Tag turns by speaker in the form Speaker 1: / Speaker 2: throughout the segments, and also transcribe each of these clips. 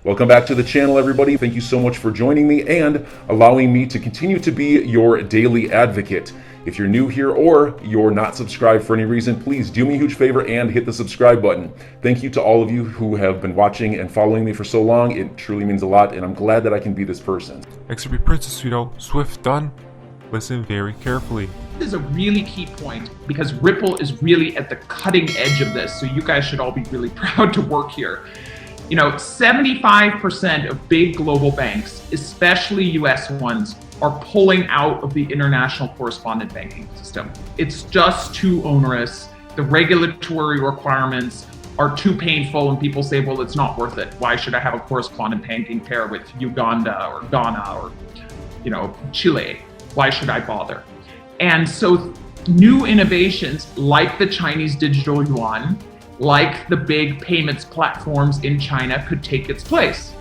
Speaker 1: Welcome back to the channel, everybody. Thank you so much for joining me and allowing me to continue to be your daily advocate. If you're new here or you're not subscribed for any reason, please do me a huge favor and hit the subscribe button. Thank you to all of you who have been watching and following me for so long. It truly means a lot, and I'm glad that I can be this person.
Speaker 2: XRP Princess Swift done. Listen very carefully.
Speaker 3: This is a really key point because Ripple is really at the cutting edge of this. So you guys should all be really proud to work here. You know, 75% of big global banks, especially US ones, are pulling out of the international correspondent banking system. It's just too onerous. The regulatory requirements are too painful, and people say, well, it's not worth it. Why should I have a correspondent banking pair with Uganda or Ghana or, you know, Chile? Why should I bother? And so new innovations like the Chinese digital yuan, like the big payments platforms in China, could take its place.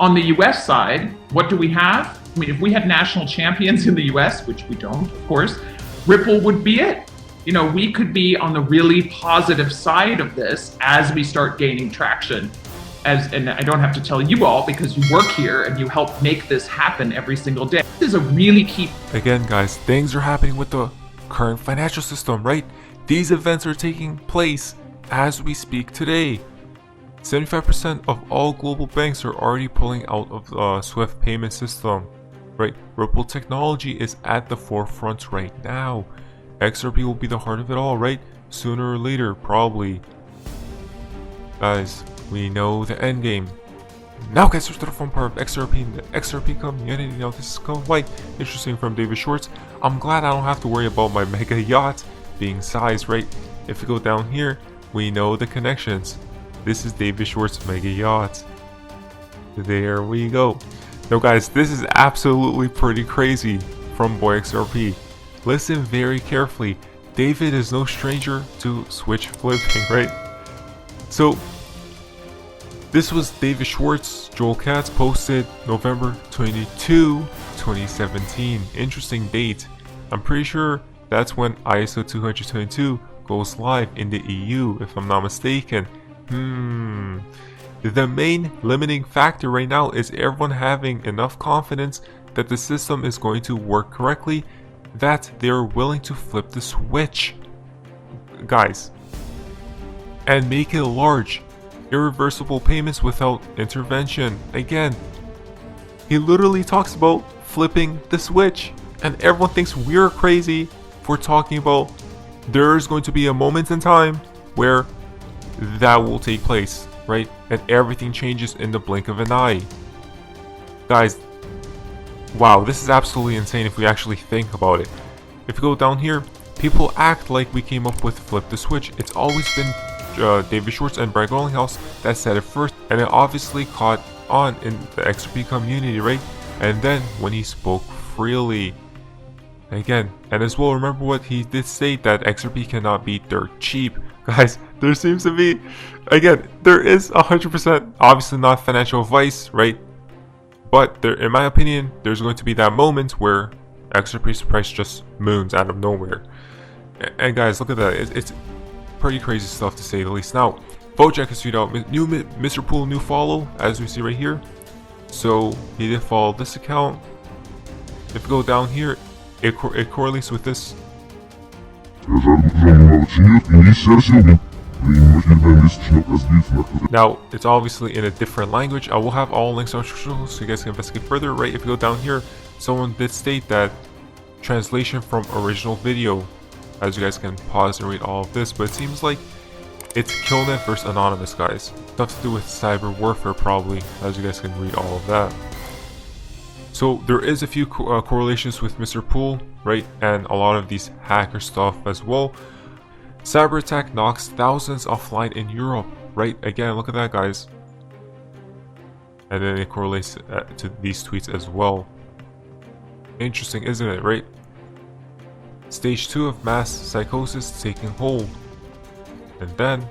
Speaker 3: On the US side, what do we have? I mean, if we had national champions in the US, which we don't, of course, Ripple would be it. You know, we could be on the really positive side of this as we start gaining traction. And I don't have to tell you all because you work here and you help make this happen every single day. This is a really key.
Speaker 2: Again, guys, things are happening with the current financial system, right? These events are taking place as we speak today. 75% of all global banks are already pulling out of the Swift payment system, right? Ripple technology is at the forefront right now. XRP will be the heart of it all, right? Sooner or later, probably. Guys, we know the end game. Now, guys, here's to the fun part of XRP and the XRP community. Now, this is quite interesting from David Schwartz. I'm glad I don't have to worry about my mega yacht being sized, right? If we go down here, we know the connections. This is David Schwartz's mega yacht. There we go. Now, guys, this is absolutely pretty crazy from Boy XRP. Listen very carefully. David is no stranger to switch flipping, right? So, this was David Schwartz. Joel Katz posted November 22, 2017. Interesting date. I'm pretty sure that's when ISO 222 goes live in the EU, if I'm not mistaken. The main limiting factor right now is everyone having enough confidence that the system is going to work correctly, that they're willing to flip the switch, guys, and make it large, irreversible payments without intervention. Again, he literally talks about flipping the switch, and everyone thinks we're crazy for talking about there's going to be a moment in time where that will take place, right? And everything changes in the blink of an eye. Guys, wow, this is absolutely insane if we actually think about it. If you go down here, people act like we came up with flip the switch. It's always been David Schwartz and Brad Garlinghouse that said it first, and it obviously caught on in the XRP community, right? And then when he spoke freely, again, and as well, remember what he did say, that XRP cannot be dirt cheap. Guys, there seems to be, again, there is 100%, obviously not financial advice, right? But there, in my opinion, there's going to be that moment where XRP's price just moons out of nowhere. And guys, look at that. It's pretty crazy stuff to say the least. Now, Bojack has tweeted out new Mr. Pool new follow, as we see right here. So he did follow this account. If we go down here, it correlates with this. Now, it's obviously in a different language. I will have all links on social so you guys can investigate further, right? If you go down here, someone did state that translation from original video, as you guys can pause and read all of this, but it seems like it's Killnet versus Anonymous, guys. Stuff to do with cyber warfare, probably, as you guys can read all of that. So there is a few correlations with Mr. Pool, right? And a lot of these hacker stuff as well. Cyber attack knocks thousands offline in Europe, right? Again, look at that, guys. And then it correlates to these tweets as well. Interesting, isn't it, right? Stage 2 of mass psychosis taking hold. And then,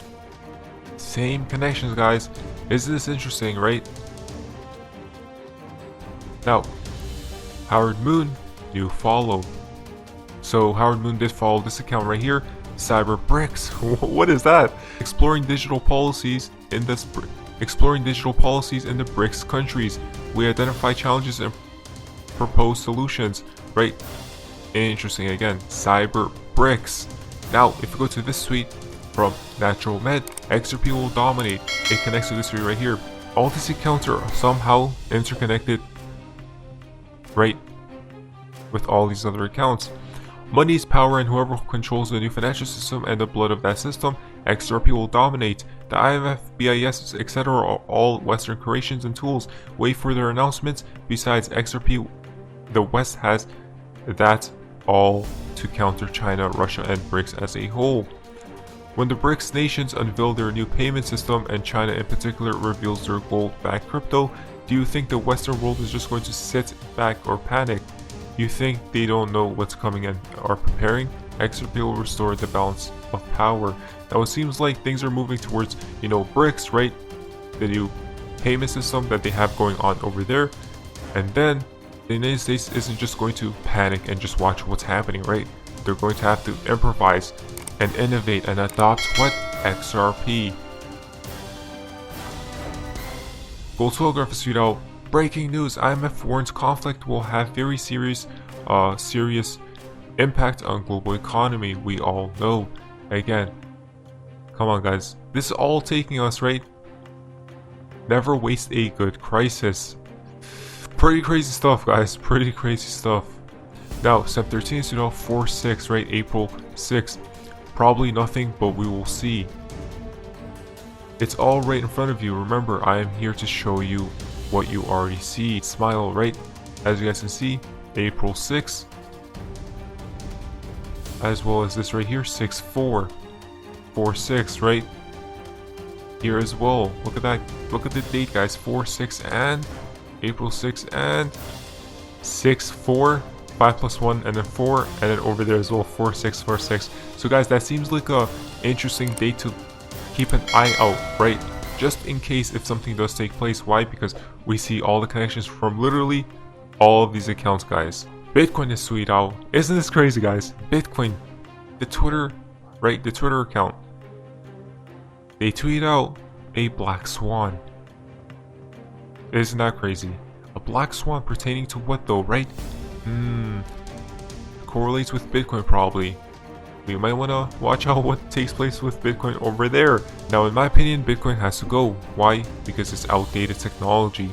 Speaker 2: same connections, guys. Isn't this interesting, right? Now, Howard Moon, new follow. So Howard Moon did follow this account right here, Cyber Bricks. What is that? Exploring digital policies in this exploring digital policies in the BRICS countries. We identify challenges and propose solutions, right? Interesting again, cyber BRICS. Now, if you go to this tweet from Natural Med, XRP will dominate. It connects to this tweet right here. All these accounts are somehow interconnected, right, with all these other accounts. Money is power, and whoever controls the new financial system and the blood of that system, XRP will dominate. The IMF, BIS, etc. are all Western creations and tools. Wait for their announcements. Besides XRP, the West has that all to counter China, Russia, and BRICS as a whole. When the BRICS nations unveil their new payment system, and China in particular reveals their gold-backed crypto, do you think the Western world is just going to sit back or panic? You think they don't know what's coming and are preparing? XRP will restore the balance of power. Now it seems like things are moving towards, BRICS, right? The new payment system that they have going on over there. And then the United States isn't just going to panic and just watch what's happening, right? They're going to have to improvise and innovate and adopt what? XRP. Gold telegraph is tweeted out. Breaking news: IMF warns conflict will have very serious impact on global economy. We all know. Again, come on guys, this is all taking us, right? Never waste a good crisis. Pretty crazy stuff, guys. Pretty crazy stuff. Now, Sep 13 is 4/6, right? April 6th. Probably nothing, but we will see. It's all right in front of you. Remember, I am here to show you what you already see. Smile, right? As you guys can see, April 6th, as well as this right here, 6/4, 4/6, right here as well. Look at that. Look at the date, guys. 4/6 and April 6th and 6/4, 5 plus 1 and then 4, and then over there as well, 4/6, 4/6. So guys, that seems like a interesting date to keep an eye out, right? Just in case if something does take place. Why? Because we see all the connections from literally all of these accounts, guys. Bitcoin is tweeted out. Isn't this crazy, guys? Bitcoin, the Twitter, right? The Twitter account. They tweet out a black swan. Isn't that crazy? A black swan pertaining to what though, right? Correlates with Bitcoin probably. We might want to watch out what takes place with Bitcoin over there. Now, in my opinion, Bitcoin has to go. Why? Because it's outdated technology.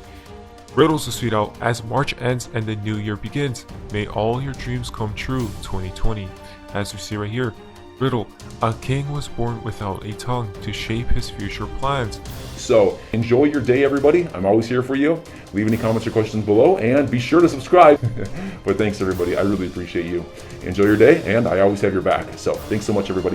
Speaker 2: Riddles is tweet out. As March ends and the new year begins, may all your dreams come true 2020. As we see right here, Riddle, a king was born without a tongue to shape his future plans.
Speaker 1: So enjoy your day, everybody. I'm always here for you. Leave any comments or questions below, and be sure to subscribe. But thanks, everybody. I really appreciate you. Enjoy your day, and I always have your back. So thanks so much, everybody.